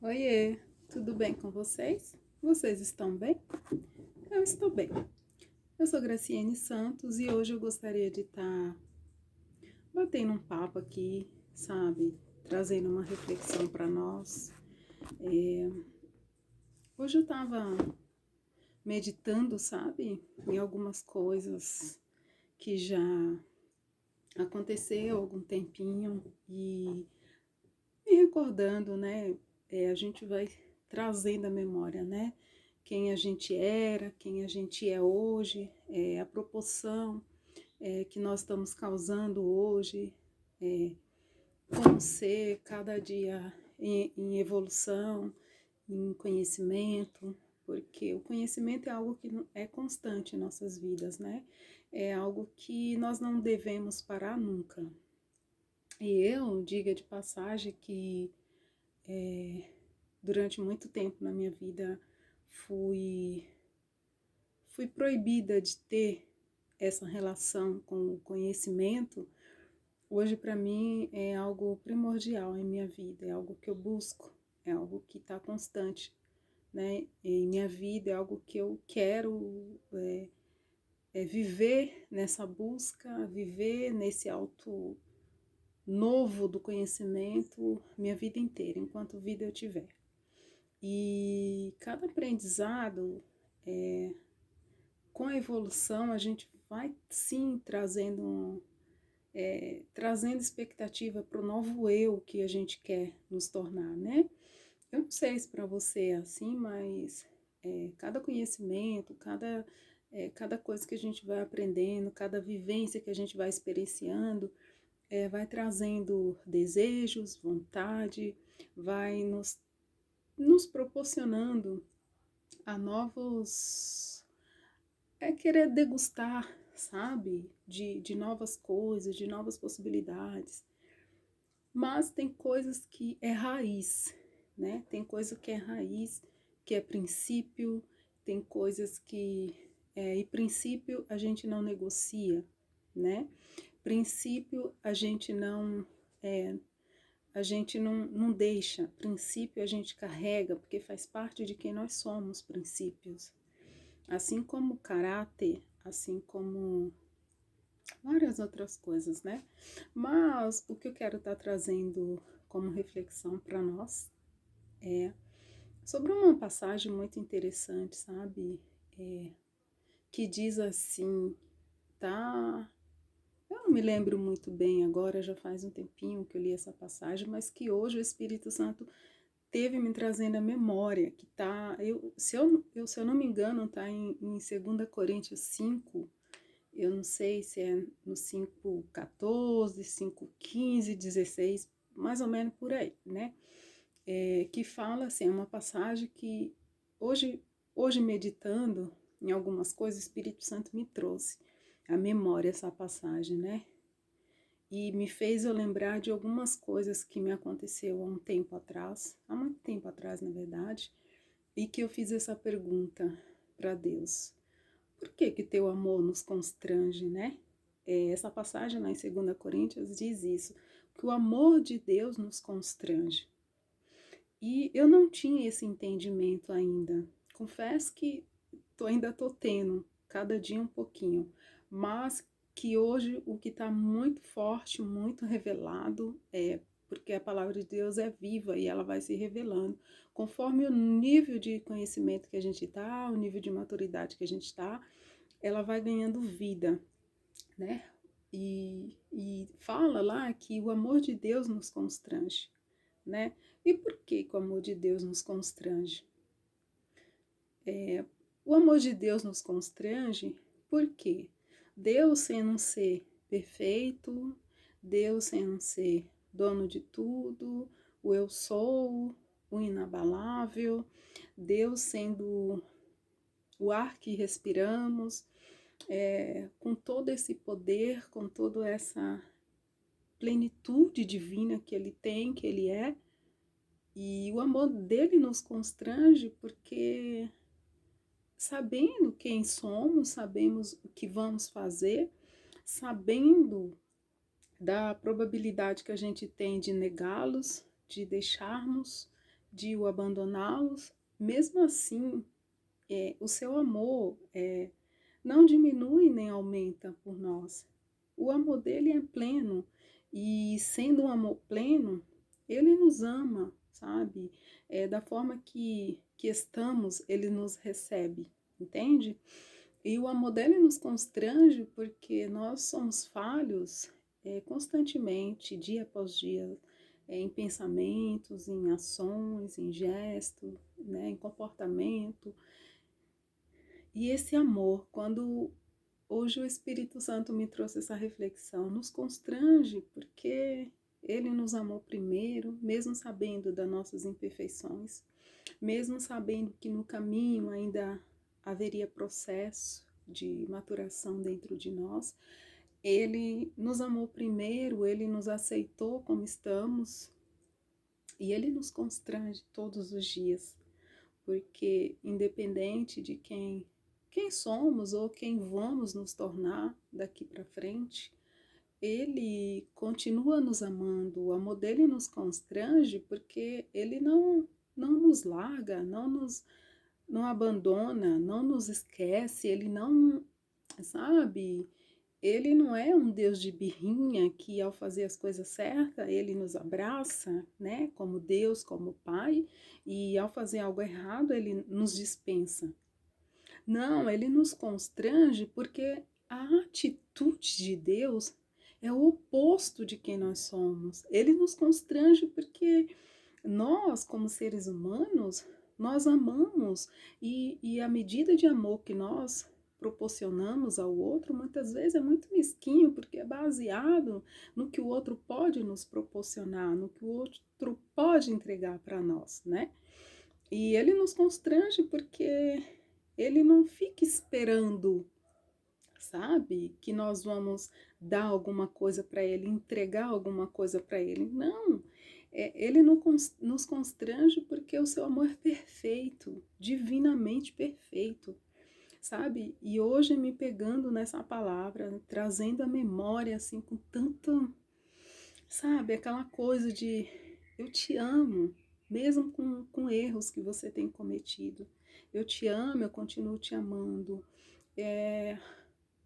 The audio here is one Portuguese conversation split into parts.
Oiê, tudo bem com vocês? Vocês estão bem? Eu estou bem. Eu sou Graciene Santos e hoje eu gostaria de estar batendo um papo aqui, sabe? Trazendo uma reflexão para nós. Hoje eu estava meditando, sabe? Em algumas coisas que já aconteceu há algum tempinho e me recordando, né? A gente vai trazendo a memória, né? Quem a gente era, quem a gente é hoje, a proporção que nós estamos causando hoje, como ser cada dia em evolução, em conhecimento, porque o conhecimento é algo que é constante em nossas vidas, né? É algo que nós não devemos parar nunca. E eu, diga de passagem, que durante muito tempo na minha vida fui proibida de ter essa relação com o conhecimento. Hoje para mim é algo primordial em minha vida, é algo que eu busco, é algo que está constante, né? Em minha vida é algo que eu quero viver nessa busca, viver nesse alto novo do conhecimento minha vida inteira, enquanto vida eu tiver. E cada aprendizado, com a evolução, a gente vai sim trazendo expectativa para o novo eu que a gente quer nos tornar, né? Eu não sei se para você é assim, mas cada conhecimento, cada coisa que a gente vai aprendendo, cada vivência que a gente vai experienciando, vai trazendo desejos, vontade, vai nos proporcionando a novos. Querer degustar, sabe? De novas coisas, de novas possibilidades. Mas tem coisas que é raiz, né? Tem coisa que é raiz, que é princípio, tem coisas que. E princípio a gente não negocia, né? Princípio a gente não deixa, princípio a gente carrega, porque faz parte de quem nós somos, princípios. Assim como caráter, assim como várias outras coisas, né? Mas o que eu quero estar trazendo como reflexão para nós é sobre uma passagem muito interessante, sabe? Que diz assim, tá? Eu não me lembro muito bem agora, já faz um tempinho que eu li essa passagem, mas que hoje o Espírito Santo teve me trazendo a memória, que tá, se eu não me engano, tá em 2 Coríntios 5. Eu não sei se é no 5:14, 5:15, 16, mais ou menos por aí, né? Que fala assim, é uma passagem que hoje meditando em algumas coisas, o Espírito Santo me trouxe a memória essa passagem, né? E me fez eu lembrar de algumas coisas que me aconteceu há um tempo atrás, há muito tempo atrás, na verdade, e que eu fiz essa pergunta para Deus. Por que que teu amor nos constrange, né? Essa passagem lá em 2 Coríntios diz isso, que o amor de Deus nos constrange. E eu não tinha esse entendimento ainda. Confesso que ainda estou tendo, cada dia um pouquinho. Mas que hoje o que está muito forte, muito revelado, porque a palavra de Deus é viva e ela vai se revelando. Conforme o nível de conhecimento que a gente está, o nível de maturidade que a gente está, ela vai ganhando vida, né? E fala lá que o amor de Deus nos constrange, né? E por que o amor de Deus nos constrange? O amor de Deus nos constrange porque Deus sendo um ser perfeito, Deus sendo um ser dono de tudo, o eu sou, o inabalável, Deus sendo o ar que respiramos, com todo esse poder, com toda essa plenitude divina que ele tem, que ele é, e o amor dele nos constrange porque sabendo quem somos, sabemos o que vamos fazer, sabendo da probabilidade que a gente tem de negá-los, de deixarmos de o abandoná-los, mesmo assim, o seu amor não diminui nem aumenta por nós. O amor dele é pleno, e sendo um amor pleno, ele nos ama, sabe? Da forma que estamos, ele nos recebe, entende? E o amor dele nos constrange porque nós somos falhos constantemente, dia após dia, em pensamentos, em ações, em gestos, né, em comportamento. E esse amor, quando hoje o Espírito Santo me trouxe essa reflexão, nos constrange porque ele nos amou primeiro, mesmo sabendo das nossas imperfeições, mesmo sabendo que no caminho ainda haveria processo de maturação dentro de nós. Ele nos amou primeiro, ele nos aceitou como estamos e ele nos constrange todos os dias, porque independente de quem somos ou quem vamos nos tornar daqui para frente, ele continua nos amando. O amor dele nos constrange porque ele não nos larga, não abandona, não nos esquece, ele não, sabe? Ele não é um Deus de birrinha que ao fazer as coisas certas, ele nos abraça, né, como Deus, como Pai, e ao fazer algo errado, ele nos dispensa. Não, ele nos constrange porque a atitude de Deus é o oposto de quem nós somos. Ele nos constrange porque nós, como seres humanos, nós amamos e a medida de amor que nós proporcionamos ao outro, muitas vezes é muito mesquinho, porque é baseado no que o outro pode nos proporcionar, no que o outro pode entregar para nós, né? E ele nos constrange porque ele não fica esperando, sabe, que nós vamos dar alguma coisa para ele, entregar alguma coisa para ele. Não, ele nos constrange porque o seu amor é perfeito, divinamente perfeito, sabe? E hoje me pegando nessa palavra, trazendo a memória assim com tanta, sabe, aquela coisa de eu te amo, mesmo com erros que você tem cometido. Eu te amo, eu continuo te amando.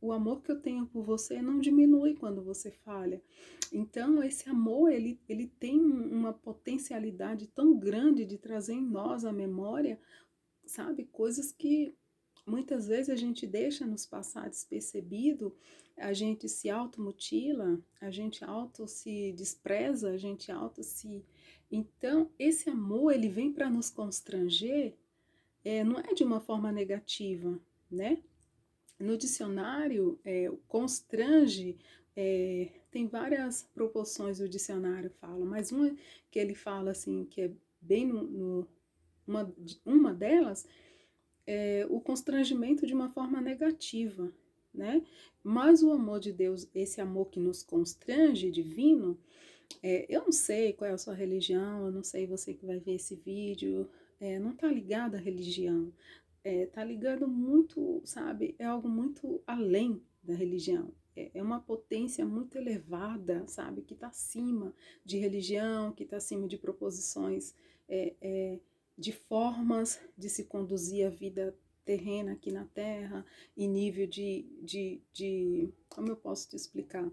O amor que eu tenho por você não diminui quando você falha. Então, esse amor, ele tem uma potencialidade tão grande de trazer em nós a memória, sabe? Coisas que muitas vezes a gente deixa nos passar despercebido, a gente se automutila, a gente auto se despreza, a gente auto se... Então, esse amor, ele vem para nos constranger, não é de uma forma negativa, né? No dicionário, o constrange, tem várias proporções o dicionário fala, mas uma que ele fala assim, que é bem uma delas, é o constrangimento de uma forma negativa, né? Mas o amor de Deus, esse amor que nos constrange, divino, eu não sei qual é a sua religião, eu não sei você que vai ver esse vídeo, não tá ligado à religião, tá ligado muito, sabe, é algo muito além da religião. É uma potência muito elevada, sabe, que está acima de religião, que está acima de proposições, de formas de se conduzir a vida terrena aqui na Terra, em nível como eu posso te explicar?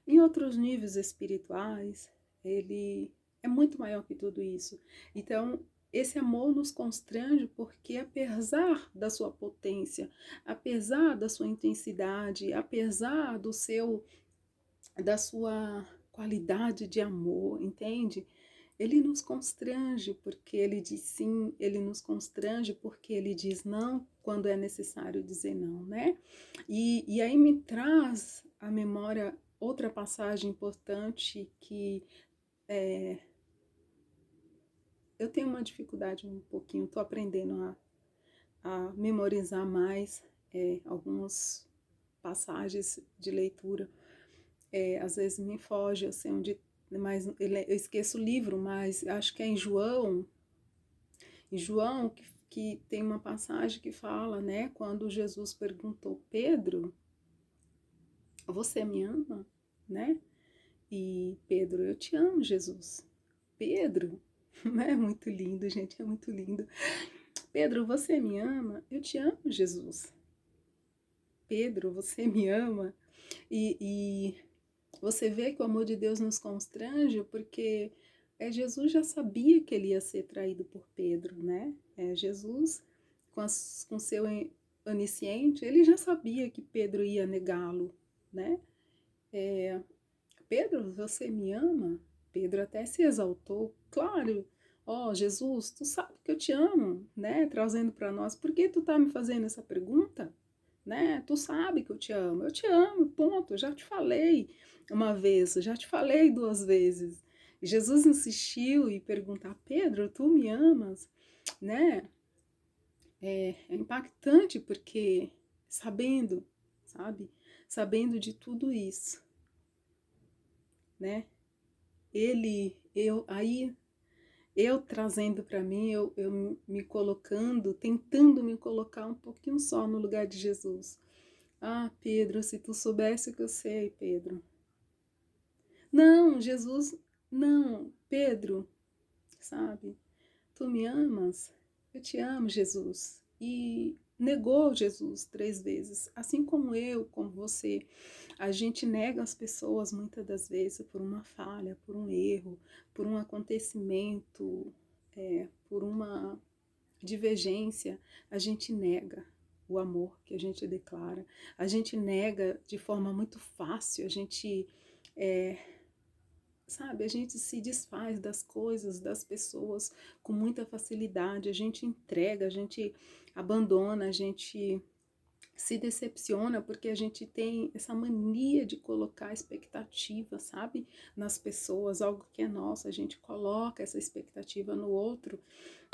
Em outros níveis espirituais, ele é muito maior que tudo isso. Então, esse amor nos constrange porque, apesar da sua potência, apesar da sua intensidade, apesar da sua qualidade de amor, entende? Ele nos constrange porque ele diz sim, ele nos constrange porque ele diz não quando é necessário dizer não, né? E aí me traz à memória outra passagem importante que eu tenho uma dificuldade um pouquinho, estou aprendendo a memorizar mais algumas passagens de leitura. Às vezes me foge, eu sei onde, mas eu esqueço o livro, mas acho que é em João que tem uma passagem que fala, né, quando Jesus perguntou, Pedro, você me ama? Né? E Pedro, eu te amo, Jesus. Pedro, É muito lindo, gente, é muito lindo. Pedro, você me ama? Eu te amo, Jesus. Pedro, você me ama? E você vê que o amor de Deus nos constrange, porque Jesus já sabia que ele ia ser traído por Pedro, né? Jesus, com seu onisciente, ele já sabia que Pedro ia negá-lo, né? Pedro, você me ama? Pedro até se exaltou. Claro, ó, Jesus, tu sabe que eu te amo, né? Trazendo para nós. Por que tu tá me fazendo essa pergunta? Né? Tu sabe que eu te amo. Eu te amo, ponto. Eu já te falei uma vez, já te falei duas vezes. Jesus insistiu e perguntar: Pedro, tu me amas? Né? É impactante porque sabendo, sabe? Sabendo de tudo isso, né? Eu trazendo para mim, eu me colocando, tentando me colocar um pouquinho só no lugar de Jesus. Ah, Pedro, se tu soubesse o que eu sei, Pedro. Não, Jesus, não, Pedro, sabe? Tu me amas? Eu te amo, Jesus. E negou Jesus 3 vezes, assim como eu, como você. A gente nega as pessoas muitas das vezes por uma falha, por um erro, por um acontecimento, por uma divergência. A gente nega o amor que a gente declara. A gente nega de forma muito fácil. A gente é, sabe, a gente se desfaz das coisas, das pessoas com muita facilidade, a gente entrega, a gente abandona, a gente se decepciona porque a gente tem essa mania de colocar expectativa, sabe, nas pessoas, algo que é nosso, a gente coloca essa expectativa no outro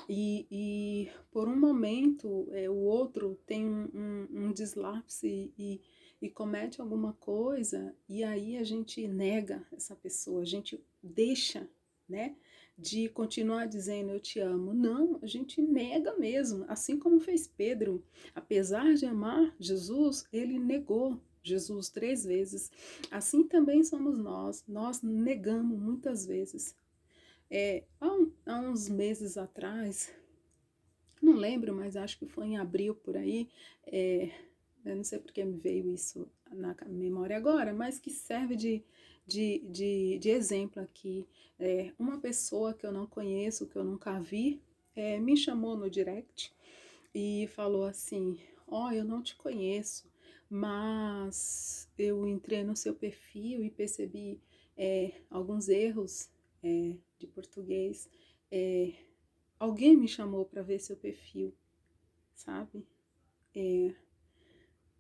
e por um momento o outro tem um deslapse e comete alguma coisa, e aí a gente nega essa pessoa, a gente deixa, né, de continuar dizendo eu te amo. Não, a gente nega mesmo, assim como fez Pedro. Apesar de amar Jesus, ele negou Jesus 3 vezes. Assim também somos nós negamos muitas vezes. Há uns meses atrás, não lembro, mas acho que foi em abril por aí, eu não sei porque me veio isso na memória agora, mas que serve de exemplo aqui. Uma pessoa que eu não conheço, que eu nunca vi, me chamou no direct e falou assim: Ó, eu não te conheço, mas eu entrei no seu perfil e percebi alguns erros de português. É, Alguém me chamou para ver seu perfil, sabe? É,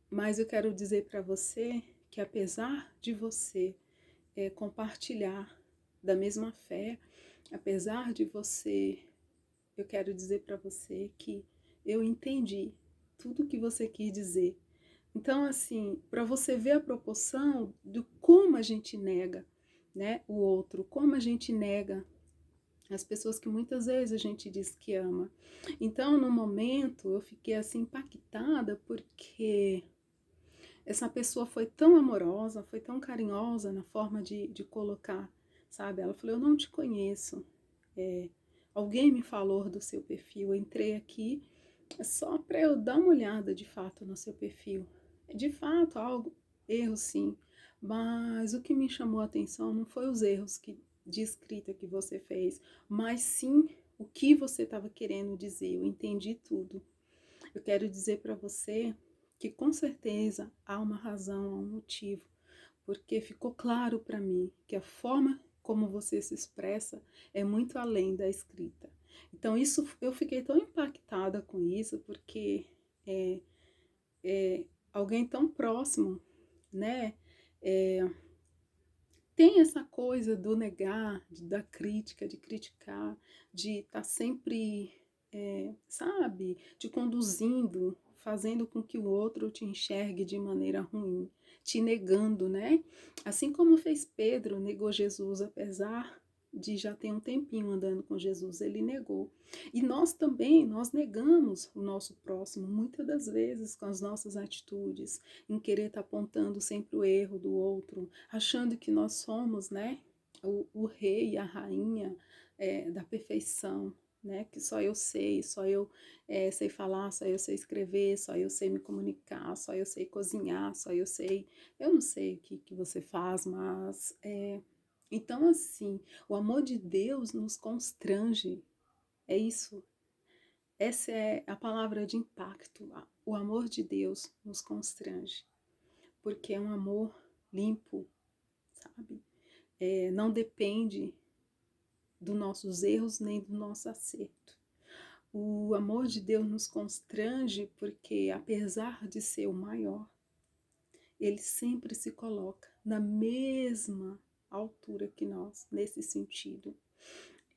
mas eu quero dizer para você que apesar de você compartilhar da mesma fé, apesar de você, eu quero dizer para você que eu entendi tudo que você quis dizer. Então, assim, para você ver a proporção do como a gente nega, né, o outro, como a gente nega as pessoas que muitas vezes a gente diz que ama. Então, no momento, eu fiquei assim impactada porque essa pessoa foi tão amorosa, foi tão carinhosa na forma de colocar, sabe? Ela falou: Eu não te conheço. Alguém me falou do seu perfil. Eu entrei aqui só para eu dar uma olhada de fato no seu perfil. De fato, algo, erro sim, mas o que me chamou a atenção não foi os erros de escrita que você fez, mas sim o que você estava querendo dizer. Eu entendi tudo. Eu quero dizer para você que com certeza há uma razão, há um motivo, porque ficou claro para mim que a forma como você se expressa é muito além da escrita. Então isso eu fiquei tão impactada com isso porque é, alguém tão próximo, né? É, tem essa coisa do negar, da crítica, de criticar, de estar sempre, sabe, te conduzindo, fazendo com que o outro te enxergue de maneira ruim, te negando, né? Assim como fez Pedro, negou Jesus, apesar de já ter um tempinho andando com Jesus, ele negou. E nós também, nós negamos o nosso próximo, muitas das vezes com as nossas atitudes, em querer estar apontando sempre o erro do outro, achando que nós somos, né, o rei, a rainha, da perfeição, né? Que só eu sei, só eu sei falar, só eu sei escrever, só eu sei me comunicar, só eu sei cozinhar, só eu sei. Eu não sei o que você faz, mas. Então, assim, o amor de Deus nos constrange. É isso. Essa é a palavra de impacto. O amor de Deus nos constrange. Porque é um amor limpo, sabe? Não depende dos nossos erros nem do nosso acerto. O amor de Deus nos constrange porque, apesar de ser o maior, ele sempre se coloca na mesma altura que nós, nesse sentido.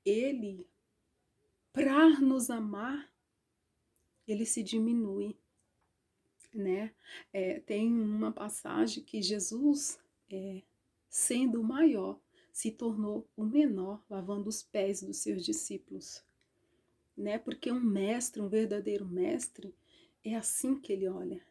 Ele, para nos amar, ele se diminui, né? Tem uma passagem que Jesus, sendo o maior, se tornou o menor, lavando os pés dos seus discípulos, né? Porque um mestre, um verdadeiro mestre, é assim que ele olha.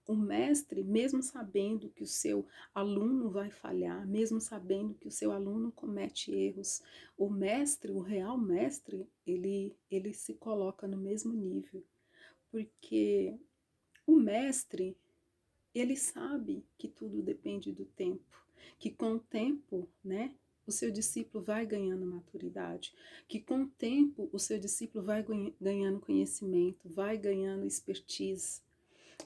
O mestre, mesmo sabendo que o seu aluno vai falhar, mesmo sabendo que o seu aluno comete erros, o mestre, o real mestre, ele se coloca no mesmo nível, porque o mestre, ele sabe que tudo depende do tempo, que com o tempo, né, o seu discípulo vai ganhando maturidade, que com o tempo o seu discípulo vai ganhando conhecimento, vai ganhando expertise.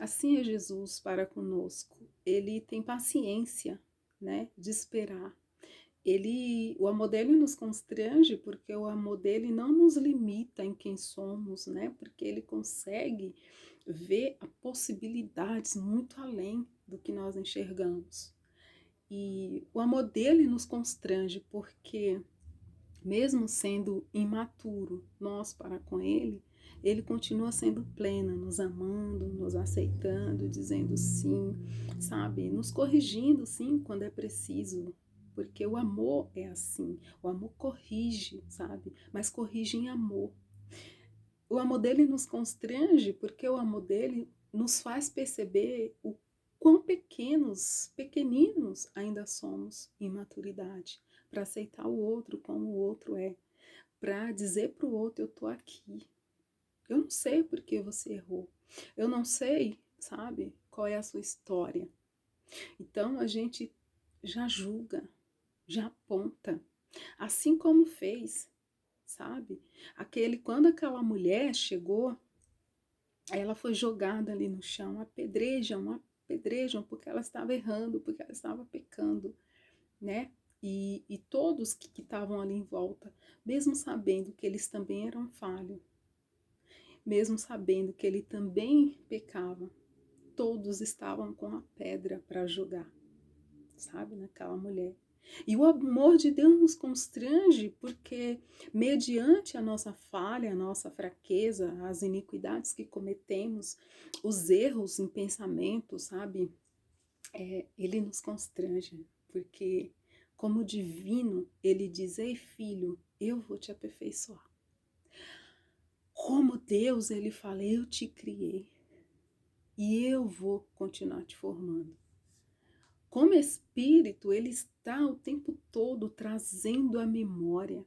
Assim é Jesus para conosco. Ele tem paciência, né, de esperar. O amor dele nos constrange porque o amor dele não nos limita em quem somos, né? Porque ele consegue ver possibilidades muito além do que nós enxergamos. E o amor dele nos constrange porque, mesmo sendo imaturo, nós para com ele, ele continua sendo pleno, nos amando, nos aceitando, dizendo sim, sabe? Nos corrigindo, sim, quando é preciso. Porque o amor é assim, o amor corrige, sabe? Mas corrige em amor. O amor dele nos constrange porque o amor dele nos faz perceber o quão pequeninos ainda somos em maturidade, para aceitar o outro como o outro é, para dizer para o outro: eu tô aqui. Eu não sei por que você errou. Eu não sei, sabe, qual é a sua história. Então a gente já julga, já aponta, assim como fez, sabe? Quando aquela mulher chegou, ela foi jogada ali no chão, apedrejam porque ela estava errando, porque ela estava pecando, né? E todos que estavam ali em volta, mesmo sabendo que eles também eram falhos, mesmo sabendo que ele também pecava, todos estavam com a pedra para jogar, sabe, naquela mulher. E o amor de Deus nos constrange porque, mediante a nossa falha, a nossa fraqueza, as iniquidades que cometemos, os erros em pensamento, sabe, ele nos constrange, porque, como divino, ele diz: ei, filho, eu vou te aperfeiçoar. Como Deus, ele fala: eu te criei e eu vou continuar te formando. Como espírito, ele está o tempo todo trazendo a memória,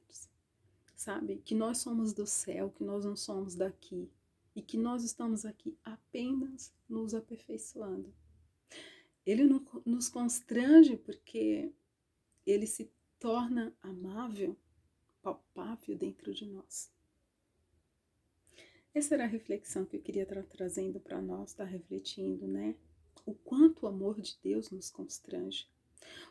sabe? Que nós somos do céu, que nós não somos daqui. E que nós estamos aqui apenas nos aperfeiçoando. Ele nos constrange porque ele se torna amável, palpável dentro de nós. Essa era a reflexão que eu queria estar trazendo para nós, estar refletindo, né? O quanto o amor de Deus nos constrange.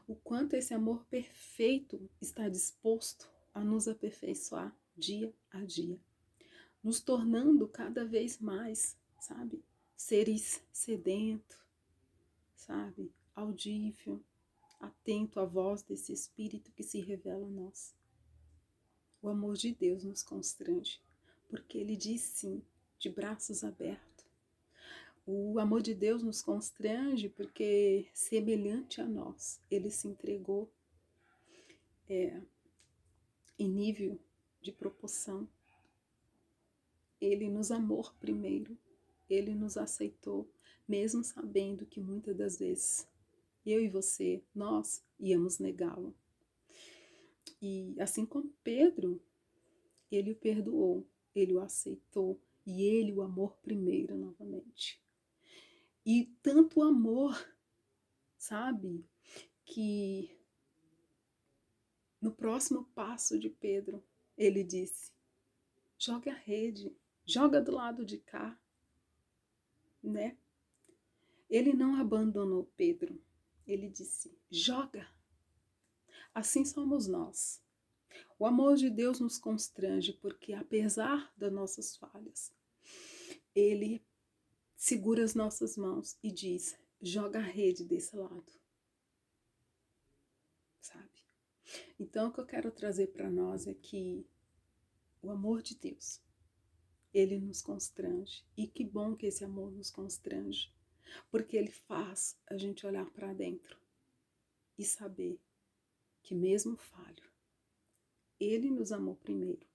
O quanto esse amor perfeito está disposto a nos aperfeiçoar dia a dia, nos tornando cada vez mais, sabe, seres sedentos, sabe, audível, atento à voz desse Espírito que se revela a nós. O amor de Deus nos constrange, porque ele diz sim, de braços abertos. O amor de Deus nos constrange porque, semelhante a nós, ele se entregou em nível de proporção. Ele nos amou primeiro, ele nos aceitou, mesmo sabendo que muitas das vezes eu e você, nós íamos negá-lo. E assim como Pedro, ele o perdoou, ele o aceitou e ele o amou primeiro novamente. E tanto amor, sabe, que no próximo passo de Pedro, ele disse: joga a rede, joga do lado de cá, né? Ele não abandonou Pedro, ele disse: joga. Assim somos nós. O amor de Deus nos constrange porque, apesar das nossas falhas, ele segura as nossas mãos e diz: joga a rede desse lado, sabe? Então, o que eu quero trazer para nós é que o amor de Deus, ele nos constrange. E que bom que esse amor nos constrange, porque ele faz a gente olhar para dentro e saber que mesmo falho, ele nos amou primeiro.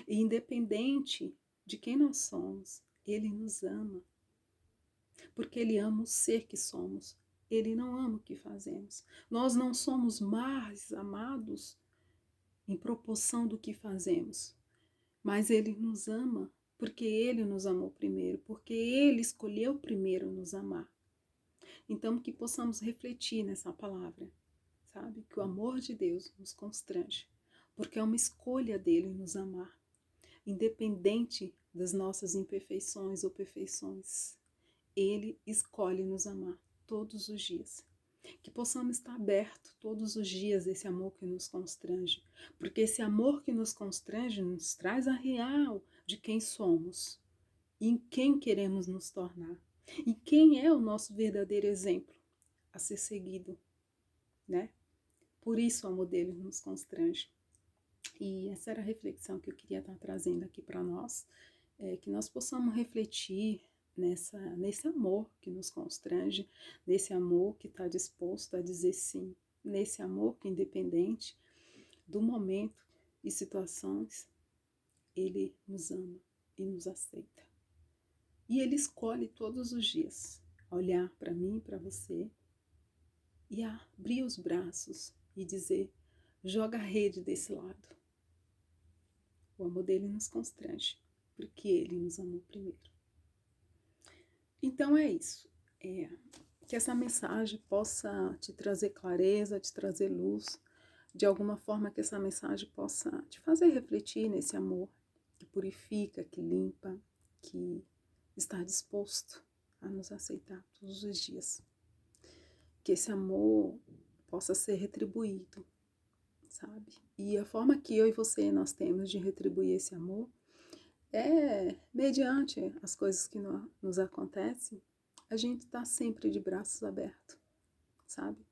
E independente de quem nós somos, ele nos ama. Porque ele ama o ser que somos. Ele não ama o que fazemos. Nós não somos mais amados em proporção do que fazemos. Mas ele nos ama porque ele nos amou primeiro, porque ele escolheu primeiro nos amar. Então, que possamos refletir nessa palavra, sabe? Que o amor de Deus nos constrange, porque é uma escolha dele nos amar, independente das nossas imperfeições ou perfeições. Ele escolhe nos amar todos os dias. Que possamos estar abertos todos os dias a esse amor que nos constrange. Porque esse amor que nos constrange nos traz a real de quem somos e em quem queremos nos tornar. E quem é o nosso verdadeiro exemplo a ser seguido, né? Por isso o amor dele nos constrange. E essa era a reflexão que eu queria estar trazendo aqui para nós. Que nós possamos refletir nesse amor que nos constrange, nesse amor que está disposto a dizer sim, nesse amor que, independente do momento e situações, ele nos ama e nos aceita. E ele escolhe todos os dias olhar para mim e para você e abrir os braços e dizer: joga a rede desse lado. O amor dele nos constrange, porque ele nos amou primeiro. Então é isso. Que essa mensagem possa te trazer clareza, te trazer luz, de alguma forma que essa mensagem possa te fazer refletir nesse amor que purifica, que limpa, que está disposto a nos aceitar todos os dias. Que esse amor possa ser retribuído, sabe? E a forma que eu e você nós temos de retribuir esse amor é mediante as coisas que nos acontecem, a gente está sempre de braços abertos, sabe?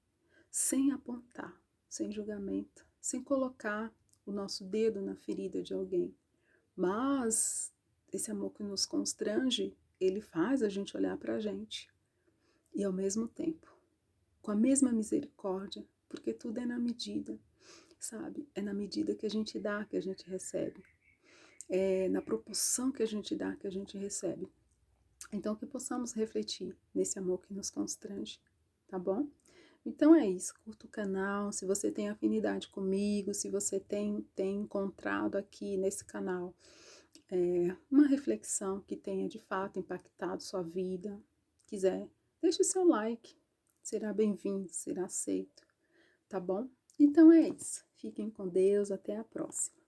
Sem apontar, sem julgamento, sem colocar o nosso dedo na ferida de alguém. Mas esse amor que nos constrange, ele faz a gente olhar para a gente. E ao mesmo tempo, com a mesma misericórdia, porque tudo é na medida, sabe? É na medida que a gente dá, que a gente recebe. É na proporção que a gente dá, que a gente recebe. Então, que possamos refletir nesse amor que nos constrange, tá bom? Então é isso, curta o canal, se você tem afinidade comigo, se você tem encontrado aqui nesse canal uma reflexão que tenha de fato impactado sua vida, quiser, deixe seu like, será bem-vindo, será aceito, tá bom? Então é isso, fiquem com Deus, até a próxima.